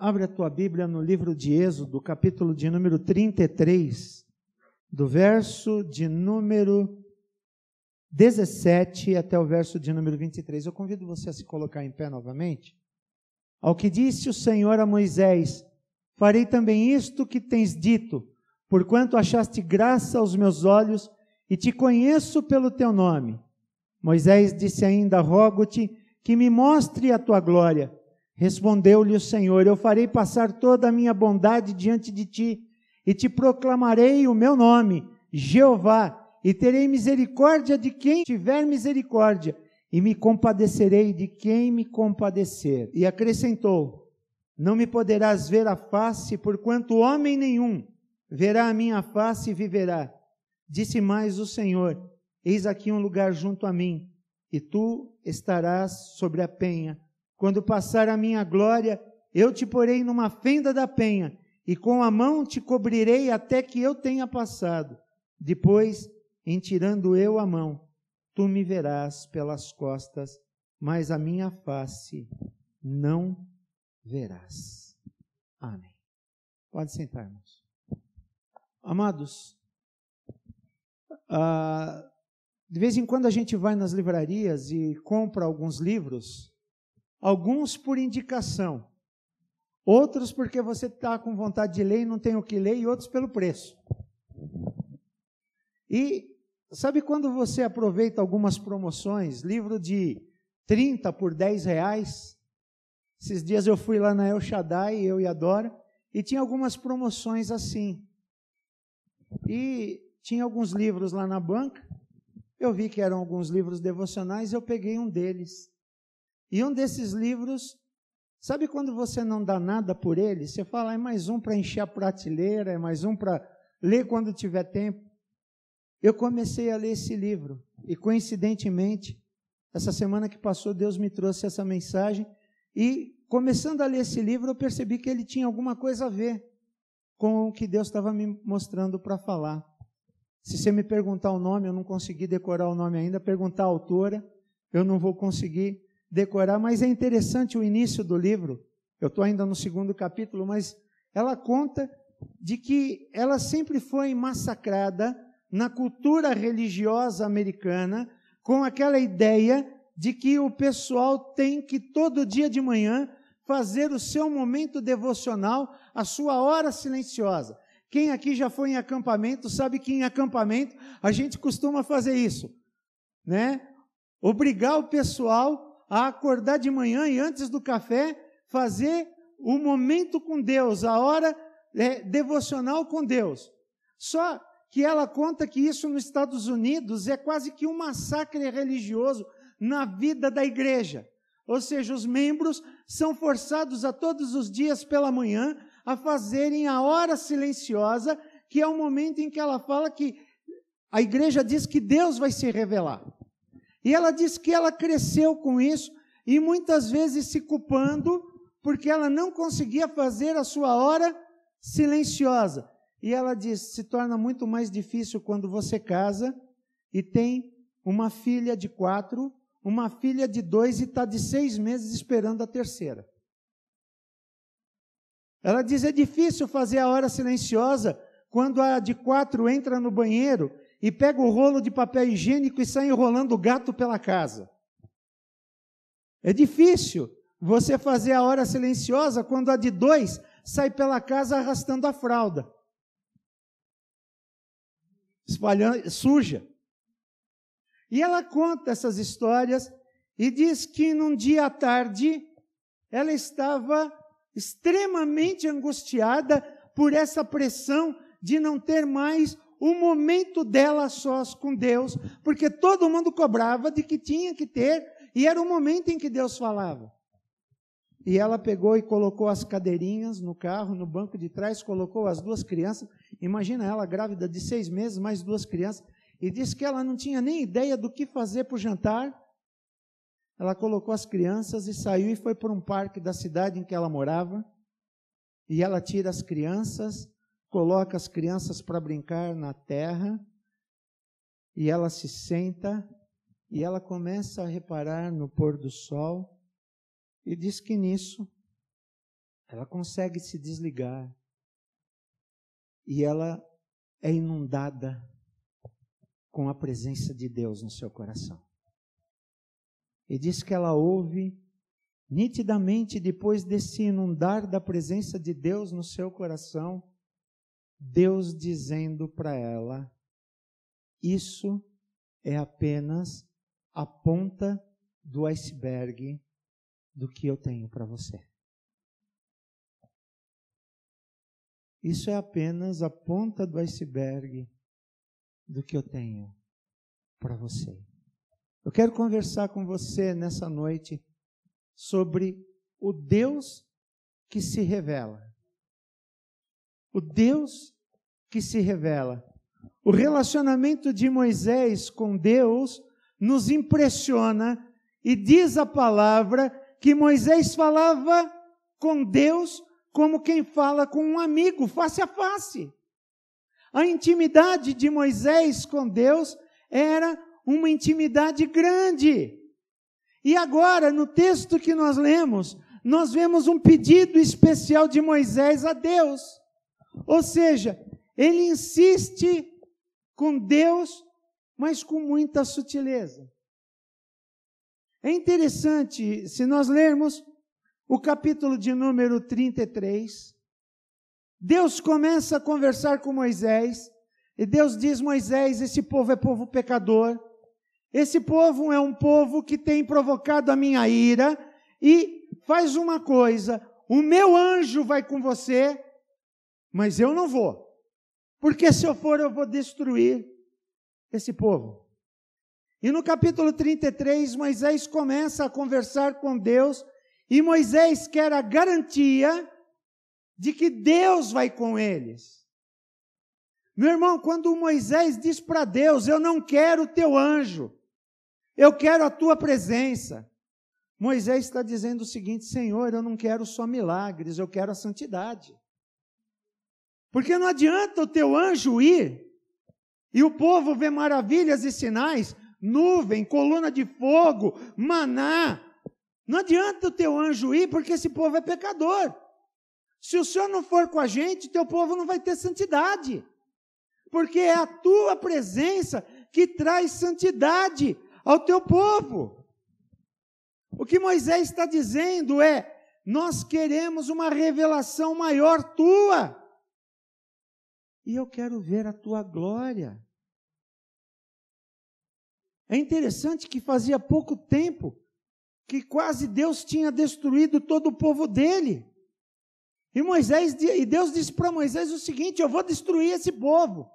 Abre a tua Bíblia no livro de Êxodo, capítulo de número 33, do verso de número 17 até o verso de número 23. Eu convido você a se colocar em pé novamente. Ao que disse o Senhor a Moisés: farei também isto que tens dito, porquanto achaste graça aos meus olhos e te conheço pelo teu nome. Moisés disse ainda: rogo-te que me mostre a tua glória. Respondeu-lhe o Senhor: eu farei passar toda a minha bondade diante de ti, e te proclamarei o meu nome, Jeová, e terei misericórdia de quem tiver misericórdia, e me compadecerei de quem me compadecer. E acrescentou: não me poderás ver a face, porquanto homem nenhum verá a minha face e viverá. Disse mais o Senhor: eis aqui um lugar junto a mim, e tu estarás sobre a penha. Quando passar a minha glória, eu te porei numa fenda da penha, e com a mão te cobrirei até que eu tenha passado. Depois, em tirando eu a mão, tu me verás pelas costas, mas a minha face não verás. Amém. Pode sentar, irmãos. Amados, de vez em quando a gente vai nas livrarias e compra alguns livros, alguns por indicação, outros porque você está com vontade de ler e não tem o que ler, e outros pelo preço. E sabe quando você aproveita algumas promoções, livro de 30 por 10 reais? Esses dias eu fui lá na El Shaddai, eu e a Dora, e tinha algumas promoções assim. E tinha alguns livros lá na banca, eu vi que eram alguns livros devocionais, eu peguei um deles. E um desses livros, sabe quando você não dá nada por ele? Você fala: é mais um para encher a prateleira, é mais um para ler quando tiver tempo. Eu comecei a ler esse livro, e coincidentemente, essa semana que passou, Deus me trouxe essa mensagem, e começando a ler esse livro, eu percebi que ele tinha alguma coisa a ver com o que Deus estava me mostrando para falar. Se você me perguntar o nome, eu não consegui decorar o nome ainda, perguntar a autora, eu não vou conseguir decorar, mas é interessante o início do livro. Eu estou ainda no 2º capítulo, mas ela conta de que ela sempre foi massacrada na cultura religiosa americana com aquela ideia de que o pessoal tem que todo dia de manhã fazer o seu momento devocional, a sua hora silenciosa. Quem aqui já foi em acampamento sabe que em acampamento a gente costuma fazer isso, né? Obrigar o pessoal a acordar de manhã e antes do café fazer o momento com Deus, a hora devocional com Deus. Só que ela conta que isso nos Estados Unidos é quase que um massacre religioso na vida da igreja. Ou seja, os membros são forçados a todos os dias pela manhã a fazerem a hora silenciosa, que é o momento em que ela fala que a igreja diz que Deus vai se revelar. E ela diz que ela cresceu com isso e muitas vezes se culpando porque ela não conseguia fazer a sua hora silenciosa. E ela diz: se torna muito mais difícil quando você casa e tem uma filha de 4, uma filha de 2 e está de 6 meses esperando a terceira. Ela diz: é difícil fazer a hora silenciosa quando a de 4 entra no banheiro e pega o rolo de papel higiênico e sai enrolando o gato pela casa. É difícil você fazer a hora silenciosa quando a de 2 sai pela casa arrastando a fralda, espalhando, suja. E ela conta essas histórias e diz que num dia à tarde ela estava extremamente angustiada por essa pressão de não ter mais o momento dela sós com Deus, porque todo mundo cobrava de que tinha que ter, e era o momento em que Deus falava. E ela pegou e colocou as cadeirinhas no carro, no banco de trás, colocou as 2 crianças, imagina ela grávida de 6 meses, mais 2 crianças, e disse que ela não tinha nem ideia do que fazer para o jantar. Ela colocou as crianças e saiu e foi para um parque da cidade em que ela morava, e ela tira as crianças, coloca as crianças para brincar na terra, e ela se senta, e ela começa a reparar no pôr do sol, e diz que nisso ela consegue se desligar e ela é inundada com a presença de Deus no seu coração. E diz que ela ouve nitidamente, depois desse inundar da presença de Deus no seu coração, Deus dizendo para ela: isso é apenas a ponta do iceberg do que eu tenho para você. Isso é apenas a ponta do iceberg do que eu tenho para você. Eu quero conversar com você nessa noite sobre o Deus que se revela. O Deus que se revela. O relacionamento de Moisés com Deus nos impressiona e diz a palavra que Moisés falava com Deus como quem fala com um amigo, face a face. A intimidade de Moisés com Deus era uma intimidade grande. E agora, no texto que nós lemos, nós vemos um pedido especial de Moisés a Deus. Ou seja, ele insiste com Deus, mas com muita sutileza. É interessante, se nós lermos o capítulo de número 33, Deus começa a conversar com Moisés, e Deus diz: Moisés, esse povo é povo pecador, esse povo é um povo que tem provocado a minha ira, e faz uma coisa, o meu anjo vai com você, mas eu não vou, porque se eu for eu vou destruir esse povo. E no capítulo 33, Moisés começa a conversar com Deus, e Moisés quer a garantia de que Deus vai com eles. Meu irmão, quando Moisés diz para Deus: eu não quero o teu anjo, eu quero a tua presença, Moisés está dizendo o seguinte: Senhor, eu não quero só milagres, eu quero a santidade. Porque não adianta o teu anjo ir e o povo ver maravilhas e sinais, nuvem, coluna de fogo, maná. Não adianta o teu anjo ir, porque esse povo é pecador. Se o Senhor não for com a gente, teu povo não vai ter santidade. Porque é a tua presença que traz santidade ao teu povo. O que Moisés está dizendo é: nós queremos uma revelação maior tua. E eu quero ver a tua glória. É interessante que fazia pouco tempo que quase Deus tinha destruído todo o povo dele. E Deus disse para Moisés o seguinte: eu vou destruir esse povo.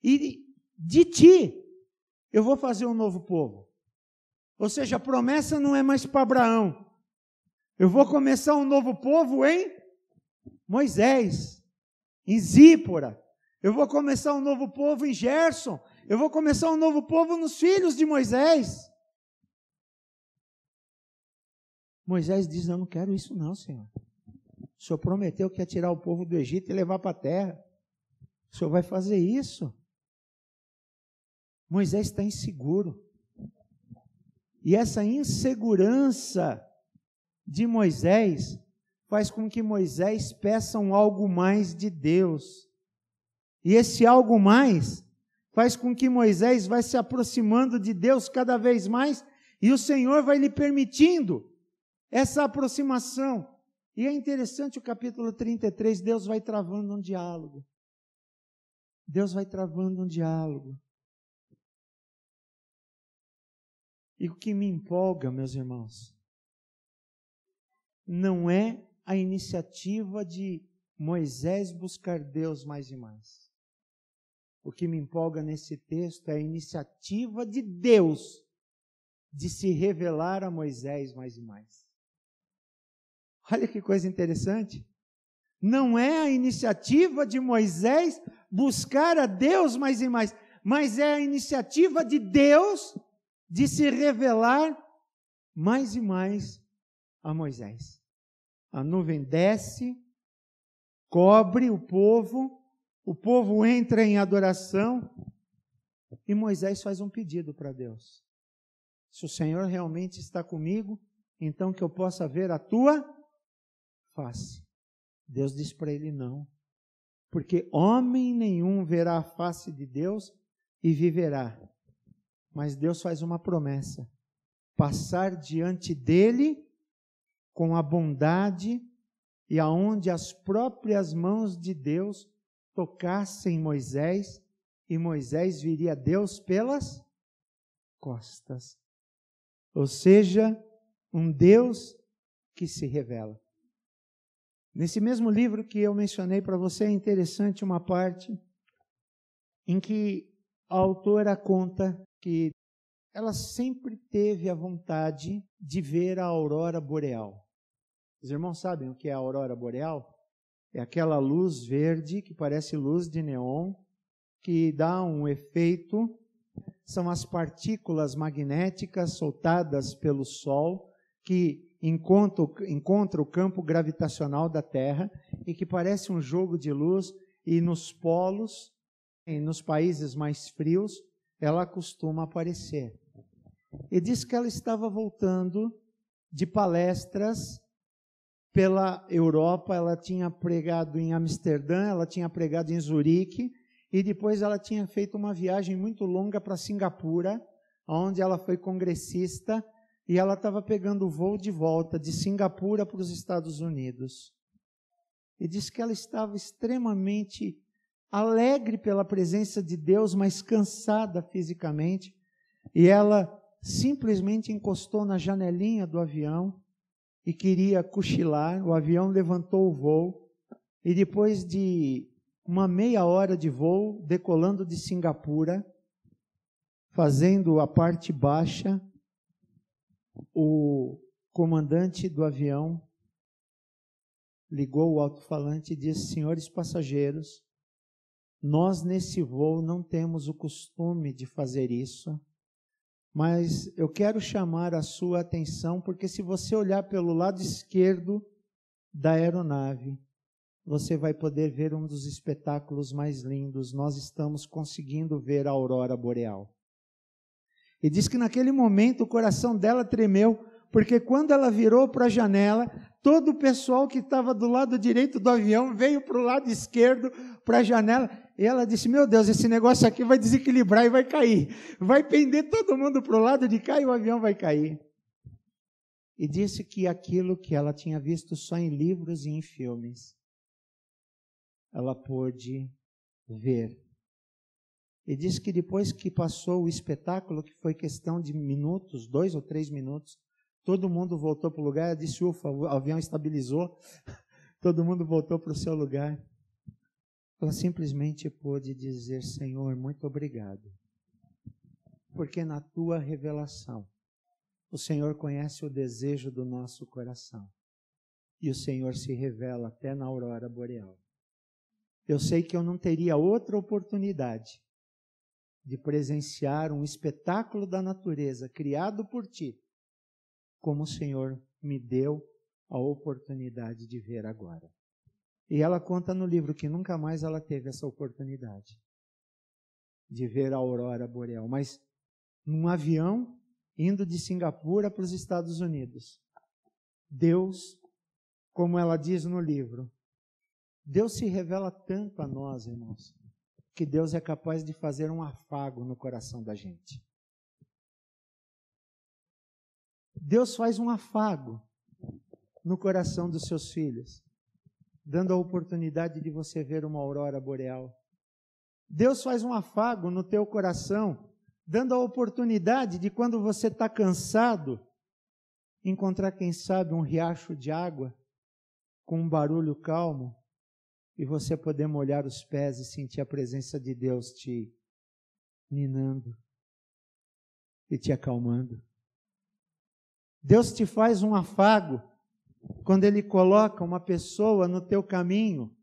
E de ti eu vou fazer um novo povo. Ou seja, a promessa não é mais para Abraão. Eu vou começar um novo povo em Moisés, em Zípora. Eu vou começar um novo povo em Gerson. Eu vou começar um novo povo nos filhos de Moisés. Moisés diz: eu não quero isso não, Senhor. O Senhor prometeu que ia tirar o povo do Egito e levar para a terra. O Senhor vai fazer isso? Moisés está inseguro. E essa insegurança de Moisés faz com que Moisés peça um algo mais de Deus. E esse algo mais faz com que Moisés vai se aproximando de Deus cada vez mais, e o Senhor vai lhe permitindo essa aproximação. E é interessante o capítulo 33, Deus vai travando um diálogo. Deus vai travando um diálogo. E o que me empolga, meus irmãos, não é a iniciativa de Moisés buscar Deus mais e mais. O que me empolga nesse texto é a iniciativa de Deus de se revelar a Moisés mais e mais. Olha que coisa interessante. Não é a iniciativa de Moisés buscar a Deus mais e mais, mas é a iniciativa de Deus de se revelar mais e mais a Moisés. A nuvem desce, cobre o povo entra em adoração, e Moisés faz um pedido para Deus. Se o Senhor realmente está comigo, então que eu possa ver a tua face. Deus disse para ele não. Porque homem nenhum verá a face de Deus e viverá. Mas Deus faz uma promessa: passar diante dele com a bondade e aonde as próprias mãos de Deus tocassem Moisés, e Moisés viria a Deus pelas costas. Ou seja, um Deus que se revela. Nesse mesmo livro que eu mencionei para você, é interessante uma parte em que a autora conta que ela sempre teve a vontade de ver a aurora boreal. Os irmãos sabem o que é a aurora boreal? É aquela luz verde que parece luz de neon, que dá um efeito. São as partículas magnéticas soltadas pelo Sol que encontra o campo gravitacional da Terra e que parece um jogo de luz, e nos polos, nos países mais frios, ela costuma aparecer. E diz que ela estava voltando de palestras pela Europa. Ela tinha pregado em Amsterdã, ela tinha pregado em Zurique, e depois ela tinha feito uma viagem muito longa para Singapura, onde ela foi congressista, e ela estava pegando o voo de volta de Singapura para os Estados Unidos. E diz que ela estava extremamente alegre pela presença de Deus, mas cansada fisicamente, e ela simplesmente encostou na janelinha do avião e queria cochilar. O avião levantou o voo, e depois de uma meia hora de voo, decolando de Singapura, fazendo a parte baixa, o comandante do avião ligou o alto-falante e disse: senhores passageiros, nós nesse voo não temos o costume de fazer isso, mas eu quero chamar a sua atenção, porque se você olhar pelo lado esquerdo da aeronave, você vai poder ver um dos espetáculos mais lindos. Nós estamos conseguindo ver a aurora boreal. E diz que naquele momento o coração dela tremeu, porque quando ela virou para a janela, todo o pessoal que estava do lado direito do avião veio para o lado esquerdo, para a janela, e ela disse: meu Deus, esse negócio aqui vai desequilibrar e vai cair. Vai pender todo mundo para o lado de cá e o avião vai cair. E disse que aquilo que ela tinha visto só em livros e em filmes, ela pôde ver. E diz que depois que passou o espetáculo, que foi questão de minutos, 2 ou 3 minutos, todo mundo voltou para o lugar. Ela disse: ufa, o avião estabilizou, todo mundo voltou para o seu lugar. Ela simplesmente pôde dizer: Senhor, muito obrigado, porque na tua revelação, o Senhor conhece o desejo do nosso coração, e o Senhor se revela até na aurora boreal. Eu sei que eu não teria outra oportunidade de presenciar um espetáculo da natureza criado por ti, como o Senhor me deu a oportunidade de ver agora. E ela conta no livro que nunca mais ela teve essa oportunidade de ver a aurora boreal, mas num avião indo de Singapura para os Estados Unidos. Deus, como ela diz no livro, Deus se revela tanto a nós, irmãos, que Deus é capaz de fazer um afago no coração da gente. Deus faz um afago no coração dos seus filhos, dando a oportunidade de você ver uma aurora boreal. Deus faz um afago no teu coração, dando a oportunidade de, quando você está cansado, encontrar, quem sabe, um riacho de água com um barulho calmo, e você poder molhar os pés e sentir a presença de Deus te ninando e te acalmando. Deus te faz um afago quando Ele coloca uma pessoa no teu caminho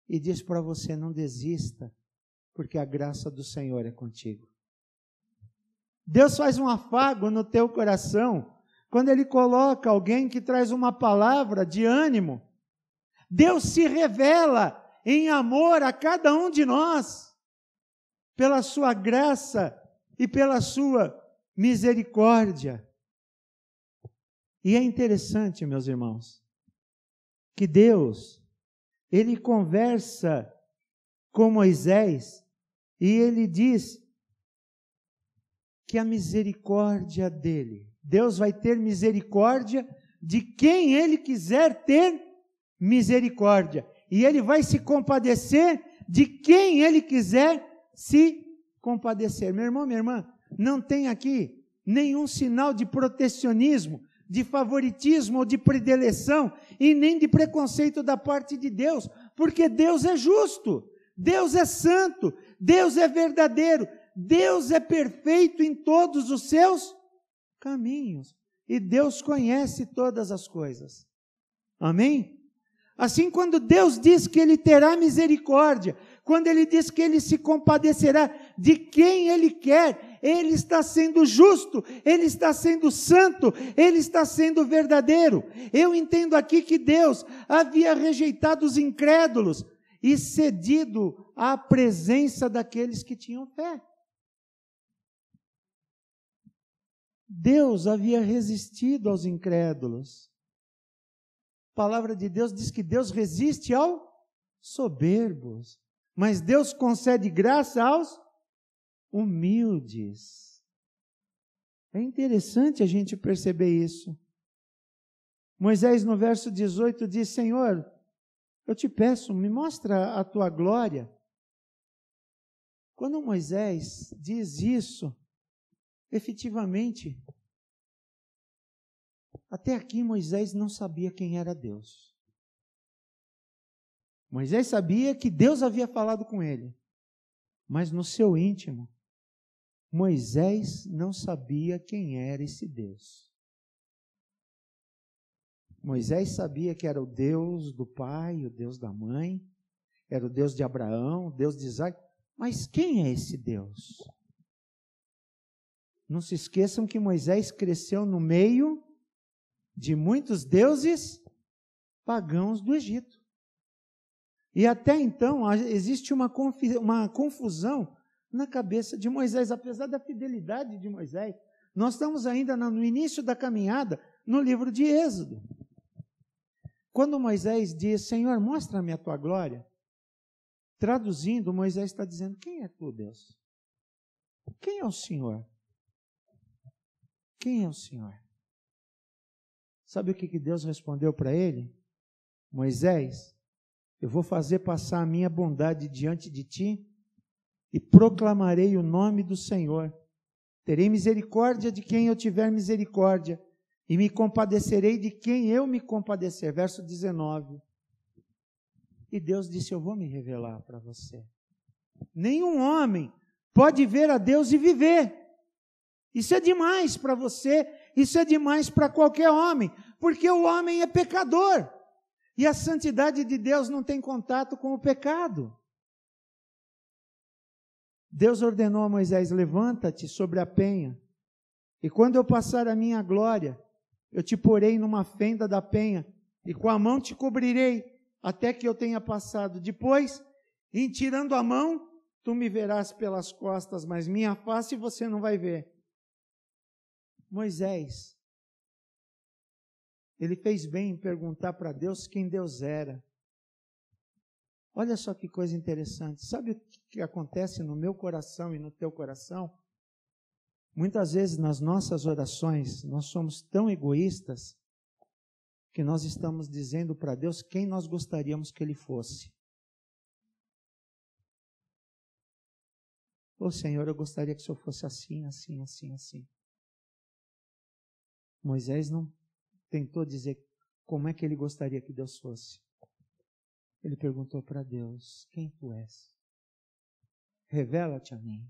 e diz para você: não desista, porque a graça do Senhor é contigo. Deus faz um afago no teu coração quando Ele coloca alguém que traz uma palavra de ânimo. Deus se revela em amor a cada um de nós, pela sua graça e pela sua misericórdia. E é interessante, meus irmãos, que Deus ele conversa com Moisés e ele diz que a misericórdia dele, Deus vai ter misericórdia de quem ele quiser ter misericórdia. E ele vai se compadecer de quem ele quiser se compadecer. Meu irmão, minha irmã, não tem aqui nenhum sinal de protecionismo, de favoritismo ou de predileção e nem de preconceito da parte de Deus, porque Deus é justo, Deus é santo, Deus é verdadeiro, Deus é perfeito em todos os seus caminhos e Deus conhece todas as coisas. Amém? Assim, quando Deus diz que Ele terá misericórdia, quando Ele diz que Ele se compadecerá de quem Ele quer, Ele está sendo justo, Ele está sendo santo, Ele está sendo verdadeiro. Eu entendo aqui que Deus havia rejeitado os incrédulos e cedido à presença daqueles que tinham fé. Deus havia resistido aos incrédulos. A palavra de Deus diz que Deus resiste aos soberbos, mas Deus concede graça aos humildes. É interessante a gente perceber isso. Moisés, no verso 18, diz: Senhor, eu te peço, me mostra a tua glória. Quando Moisés diz isso, efetivamente, até aqui Moisés não sabia quem era Deus. Moisés sabia que Deus havia falado com ele, mas no seu íntimo, Moisés não sabia quem era esse Deus. Moisés sabia que era o Deus do pai, o Deus da mãe, era o Deus de Abraão, o Deus de Isaac, mas quem é esse Deus? Não se esqueçam que Moisés cresceu no meio de muitos deuses pagãos do Egito. E até então existe uma confusão na cabeça de Moisés, apesar da fidelidade de Moisés. Nós estamos ainda no início da caminhada no livro de Êxodo. Quando Moisés diz: Senhor, mostra-me a tua glória, traduzindo, Moisés está dizendo: quem é tu, Deus? Quem é o Senhor? Quem é o Senhor? Sabe o que Deus respondeu para ele? Moisés, eu vou fazer passar a minha bondade diante de ti e proclamarei o nome do Senhor. Terei misericórdia de quem eu tiver misericórdia e me compadecerei de quem eu me compadecer. Verso 19. E Deus disse: eu vou me revelar para você. Nenhum homem pode ver a Deus e viver. Isso é demais para você, isso é demais para qualquer homem, porque o homem é pecador, e a santidade de Deus não tem contato com o pecado. Deus ordenou a Moisés: levanta-te sobre a penha, e quando eu passar a minha glória, eu te porei numa fenda da penha, e com a mão te cobrirei, até que eu tenha passado. Depois, em tirando a mão, tu me verás pelas costas, mas minha face você não vai ver. Moisés, ele fez bem em perguntar para Deus quem Deus era. Olha só que coisa interessante. Sabe o que acontece no meu coração e no teu coração? Muitas vezes nas nossas orações, nós somos tão egoístas que nós estamos dizendo para Deus quem nós gostaríamos que Ele fosse. Ô Senhor, eu gostaria que o Senhor fosse assim, assim, assim, assim. Moisés não tentou dizer como é que ele gostaria que Deus fosse. Ele perguntou para Deus: quem tu és? Revela-te a mim.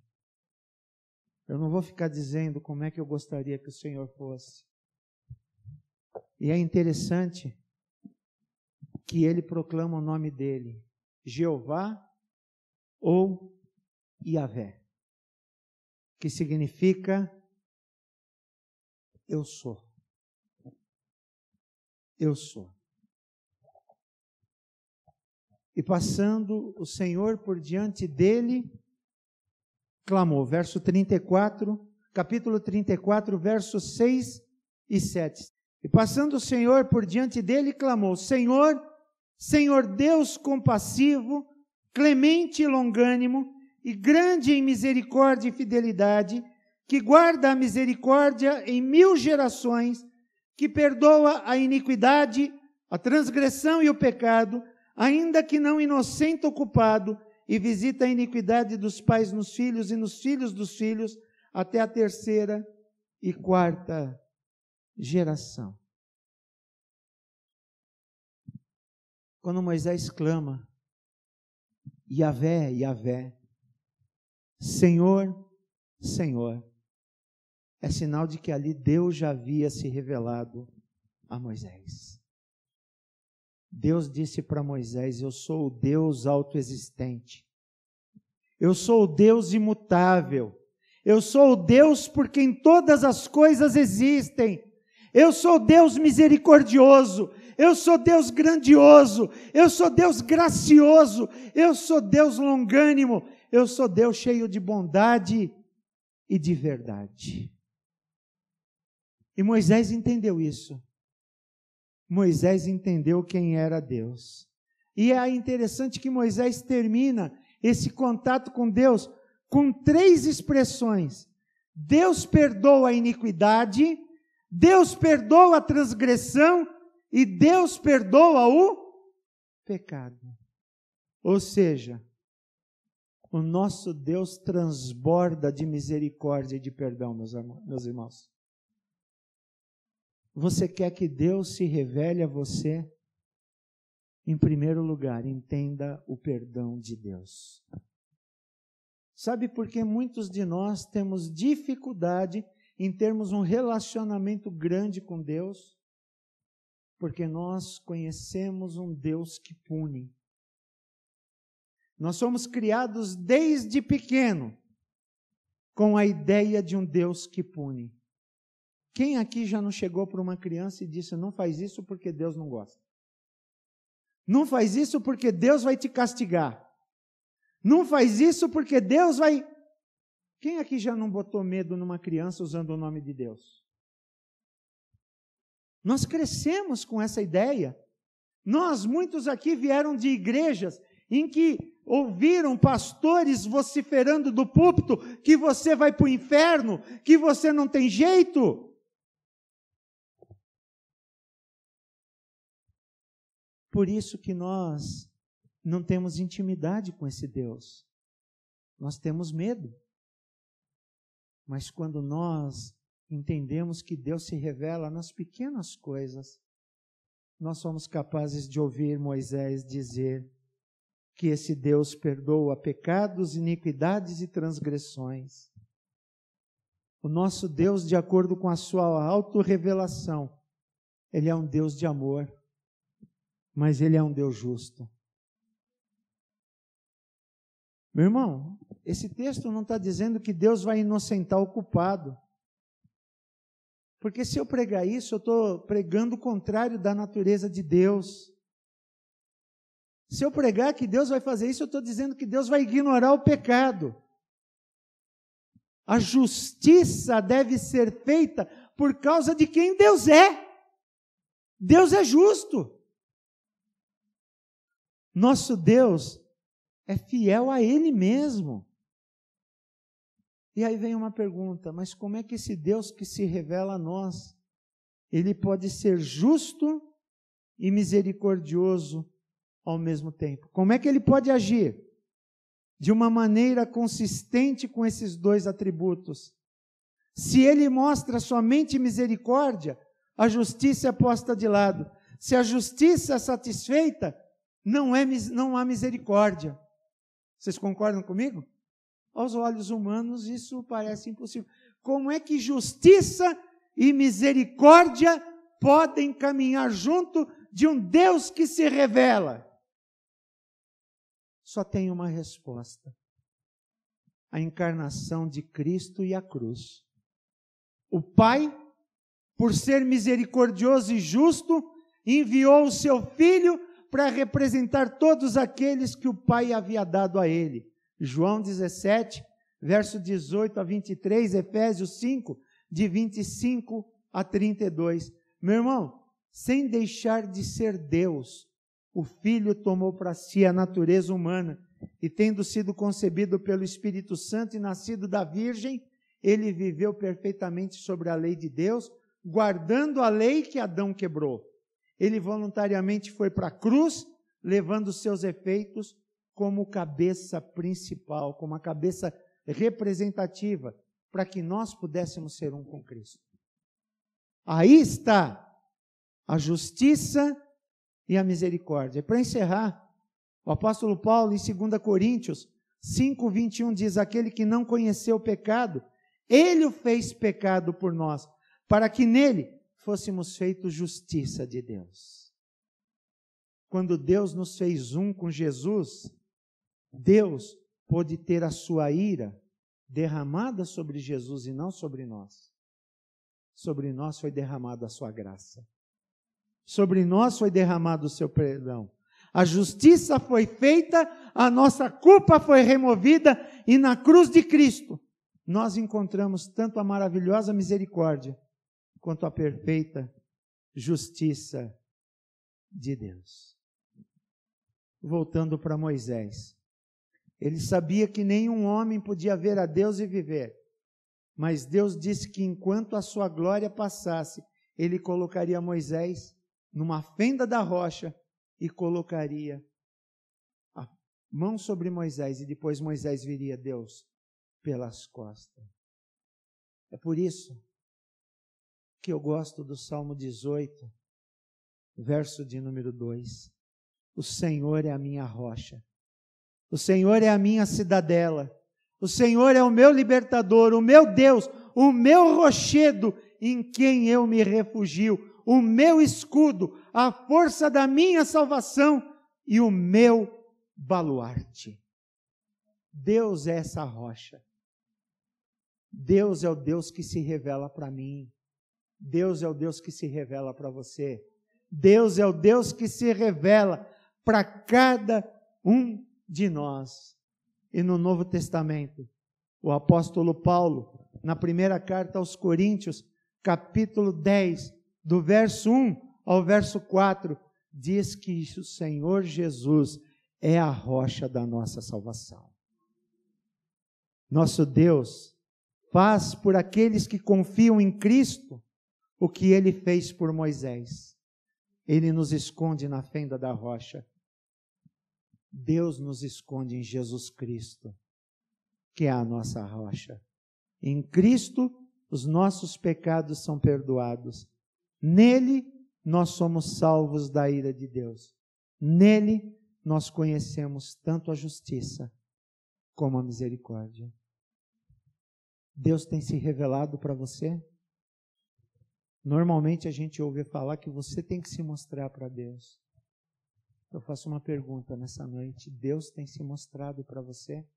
Eu não vou ficar dizendo como é que eu gostaria que o Senhor fosse. E é interessante que ele proclama o nome dele, Jeová ou Yahvé, que significa eu sou. Eu sou. E passando o Senhor por diante dele, clamou. Verso 34, capítulo 34, versos 6 e 7. E passando o Senhor por diante dele, clamou: Senhor, Senhor Deus compassivo, clemente e longânimo, e grande em misericórdia e fidelidade, que guarda a misericórdia em 1000 gerações, que perdoa a iniquidade, a transgressão e o pecado, ainda que não inocente ou culpado, e visita a iniquidade dos pais nos filhos e nos filhos dos filhos, até a 3ª e 4ª geração. Quando Moisés clama, Yahvé, Yahvé, Senhor, Senhor, é sinal de que ali Deus já havia se revelado a Moisés. Deus disse para Moisés: eu sou o Deus autoexistente, eu sou o Deus imutável, eu sou o Deus por quem todas as coisas existem, eu sou Deus misericordioso, eu sou Deus grandioso, eu sou Deus gracioso, eu sou Deus longânimo, eu sou Deus cheio de bondade e de verdade. E Moisés entendeu isso. Moisés entendeu quem era Deus. E é interessante que Moisés termina esse contato com Deus com 3 expressões. Deus perdoa a iniquidade, Deus perdoa a transgressão e Deus perdoa o pecado. Ou seja, o nosso Deus transborda de misericórdia e de perdão, meus irmãos. Você quer que Deus se revele a você? Em primeiro lugar, entenda o perdão de Deus. Sabe por que muitos de nós temos dificuldade em termos um relacionamento grande com Deus? Porque nós conhecemos um Deus que pune. Nós somos criados desde pequeno com a ideia de um Deus que pune. Quem aqui já não chegou para uma criança e disse: não faz isso porque Deus não gosta? Não faz isso porque Deus vai te castigar. Não faz isso porque Deus vai... Quem aqui já não botou medo numa criança usando o nome de Deus? Nós crescemos com essa ideia. Muitos aqui vieram de igrejas em que ouviram pastores vociferando do púlpito que você vai para o inferno, que você não tem jeito. Por isso que nós não temos intimidade com esse Deus. Nós temos medo. Mas quando nós entendemos que Deus se revela nas pequenas coisas, nós somos capazes de ouvir Moisés dizer que esse Deus perdoa pecados, iniquidades e transgressões. O nosso Deus, de acordo com a sua autorrevelação, Ele é um Deus de amor, mas Ele é um Deus justo. Meu irmão, esse texto não está dizendo que Deus vai inocentar o culpado. Porque se eu pregar isso, eu estou pregando o contrário da natureza de Deus. Se eu pregar que Deus vai fazer isso, eu estou dizendo que Deus vai ignorar o pecado. A justiça deve ser feita por causa de quem Deus é. Deus é justo. Nosso Deus é fiel a Ele mesmo. E aí vem uma pergunta: mas como é que esse Deus que se revela a nós, Ele pode ser justo e misericordioso ao mesmo tempo? Como é que Ele pode agir de uma maneira consistente com esses 2 atributos? Se Ele mostra somente misericórdia, a justiça é posta de lado. Se a justiça é satisfeita, não há misericórdia. Vocês concordam comigo? Aos olhos humanos isso parece impossível. Como é que justiça e misericórdia podem caminhar junto de um Deus que se revela? Só tem uma resposta: a encarnação de Cristo e a cruz. O Pai, por ser misericordioso e justo, enviou o seu Filho para representar todos aqueles que o Pai havia dado a Ele. João 17, verso 18 a 23, Efésios 5, de 25 a 32. Meu irmão, sem deixar de ser Deus, o Filho tomou para si a natureza humana e, tendo sido concebido pelo Espírito Santo e nascido da Virgem, ele viveu perfeitamente sobre a lei de Deus, guardando a lei que Adão quebrou. Ele voluntariamente foi para a cruz, levando os seus efeitos como cabeça principal, como a cabeça representativa, para que nós pudéssemos ser um com Cristo. Aí está a justiça e a misericórdia. Para encerrar, o apóstolo Paulo, em 2 Coríntios 5:21, diz: aquele que não conheceu o pecado, ele o fez pecado por nós, para que nele fôssemos feitos justiça de Deus. Quando Deus nos fez um com Jesus, Deus pôde ter a sua ira derramada sobre Jesus e não sobre nós. Sobre nós foi derramada a sua graça. Sobre nós foi derramado o seu perdão. A justiça foi feita, a nossa culpa foi removida e na cruz de Cristo nós encontramos tanto a maravilhosa misericórdia quanto a perfeita justiça de Deus. Voltando para Moisés. Ele sabia que nenhum homem podia ver a Deus e viver. Mas Deus disse que enquanto a sua glória passasse, ele colocaria Moisés numa fenda da rocha e colocaria a mão sobre Moisés, e depois Moisés viria Deus pelas costas. É por isso que eu gosto do Salmo 18, verso de número 2. O Senhor é a minha rocha, o Senhor é a minha cidadela, o Senhor é o meu libertador, o meu Deus, o meu rochedo em quem eu me refugio, o meu escudo, a força da minha salvação e o meu baluarte. Deus é essa rocha. Deus é o Deus que se revela para mim. Deus é o Deus que se revela para você. Deus é o Deus que se revela para cada um de nós. E no Novo Testamento, o apóstolo Paulo, na primeira carta aos Coríntios, capítulo 10, do verso 1 ao verso 4, diz que o Senhor Jesus é a rocha da nossa salvação. Nosso Deus faz por aqueles que confiam em Cristo o que Ele fez por Moisés. Ele nos esconde na fenda da rocha. Deus nos esconde em Jesus Cristo, que é a nossa rocha. Em Cristo, os nossos pecados são perdoados. Nele, nós somos salvos da ira de Deus. Nele, nós conhecemos tanto a justiça como a misericórdia. Deus tem se revelado para você? Normalmente a gente ouve falar que você tem que se mostrar para Deus. Eu faço uma pergunta nessa noite. Deus tem se mostrado para você?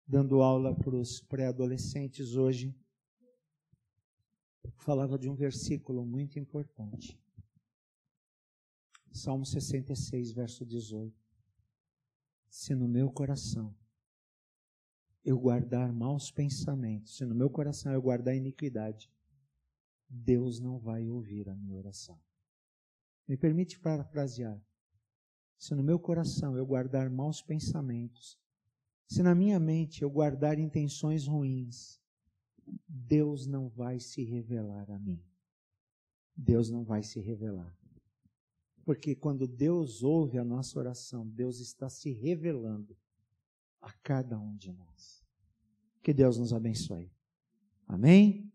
Dando aula para os pré-adolescentes hoje, falava de um versículo muito importante. Salmo 66, verso 18. Se no meu coração eu guardar maus pensamentos, se no meu coração eu guardar iniquidade, Deus não vai ouvir a minha oração. Me permite parafrasear. Se no meu coração eu guardar maus pensamentos, se na minha mente eu guardar intenções ruins, Deus não vai se revelar a mim. Deus não vai se revelar. Porque quando Deus ouve a nossa oração, Deus está se revelando a cada um de nós. Que Deus nos abençoe. Amém?